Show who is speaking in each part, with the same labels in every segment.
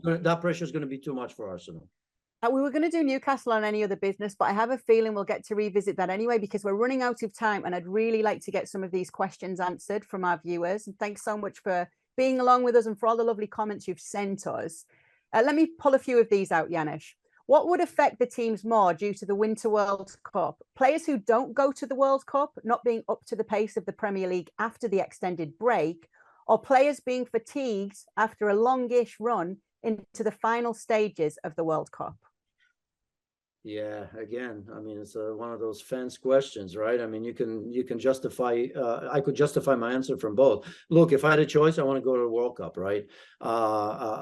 Speaker 1: that pressure is going to be too much for Arsenal.
Speaker 2: We were going to do Newcastle on any other business, but I have a feeling we'll get to revisit that anyway, because we're running out of time and I'd really like to get some of these questions answered from our viewers. And thanks so much for being along with us and for all the lovely comments you've sent us. Let me pull a few of these out, Janusz. What would affect the teams more due to the Winter World Cup? Players who don't go to the World Cup not being up to the pace of the Premier League after the extended break, or players being fatigued after a longish run into the final stages of the World Cup?
Speaker 1: Yeah, again, I mean, it's one of those fence questions, right? I mean, you can justify, I could justify my answer from both. Look, if I had a choice, I want to go to the World Cup, right?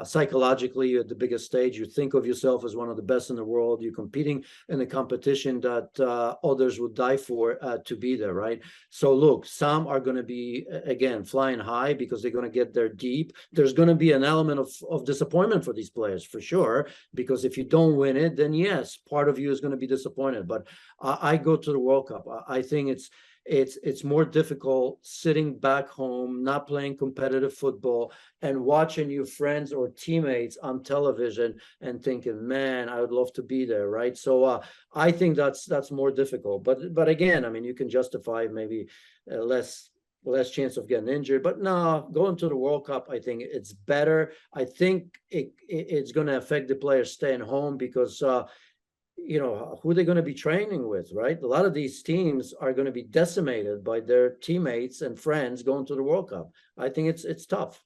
Speaker 1: Psychologically, you're at the biggest stage. You think of yourself as one of the best in the world. You're competing in a competition that others would die for to be there, right? So look, some are going to be, again, flying high because they're going to get there deep. There's going to be an element of disappointment for these players, for sure, because if you don't win it, then yes, part of you is going to be disappointed. But I go to the World Cup. I think it's more difficult sitting back home, not playing competitive football, and watching your friends or teammates on television and thinking, man, I would love to be there, right? So I think that's more difficult. But again, I mean, you can justify maybe less chance of getting injured. But no, going to the World Cup, I think it's better. I think it's going to affect the players staying home because you know, who they're going to be training with, right? A lot of these teams are going to be decimated by their teammates and friends going to the World Cup. I think it's tough.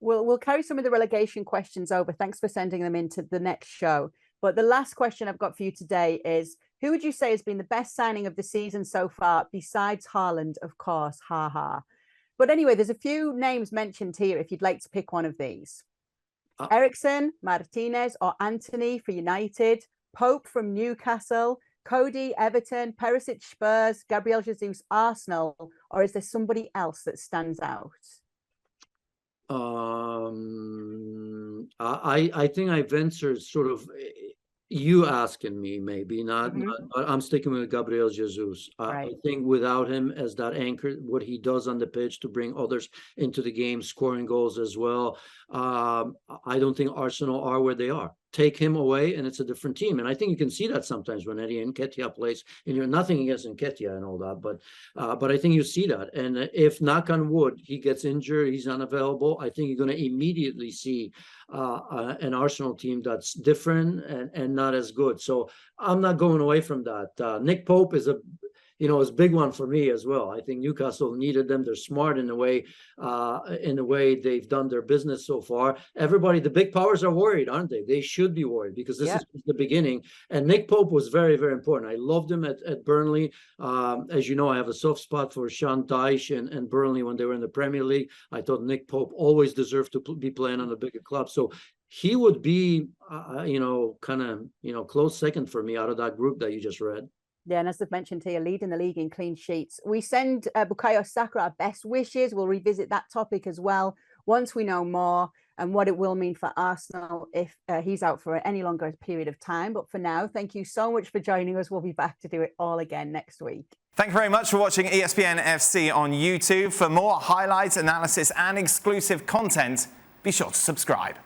Speaker 2: We'll carry some of the relegation questions over. Thanks for sending them into the next show. But the last question I've got for you today is, who would you say has been the best signing of the season so far, besides Haaland, of course, ha. But anyway, there's a few names mentioned here if you'd like to pick one of these. Eriksen, Martinez, or Anthony for United, Pope from Newcastle, Cody, Everton, Perisic, Spurs, Gabriel Jesus, Arsenal, or is there somebody else that stands out?
Speaker 1: I think I've answered sort of you asking me, maybe not, I'm sticking with Gabriel Jesus.
Speaker 2: Right.
Speaker 1: I think without him as that anchor, what he does on the pitch to bring others into the game, scoring goals as well, I don't think Arsenal are where they are. Take him away and it's a different team. And I think you can see that sometimes when Eddie Nketiah plays, and you're nothing against Nketiah and all that, but I think you see that. And if, knock on wood, he gets injured, he's unavailable, I think you're going to immediately see an Arsenal team that's different and not as good. So I'm not going away from that. Nick Pope is a big one for me as well. I think Newcastle needed them. They're smart in the way they've done their business so far. Everybody, the big powers are worried, aren't they? They should be worried because this is the beginning. And Nick Pope was very, very important. I loved him at Burnley. As you know, I have a soft spot for Sean Dyche and Burnley when they were in the Premier League. I thought Nick Pope always deserved to be playing on a bigger club. So he would be, close second for me out of that group that you just read.
Speaker 2: Yeah, and as I've mentioned here, leading the league in clean sheets. We send Bukayo Saka our best wishes. We'll revisit that topic as well once we know more and what it will mean for Arsenal if he's out for any longer period of time. But for now, thank you so much for joining us. We'll be back to do it all again next week.
Speaker 3: Thank you very much for watching ESPN FC on YouTube. For more highlights, analysis and exclusive content, be sure to subscribe.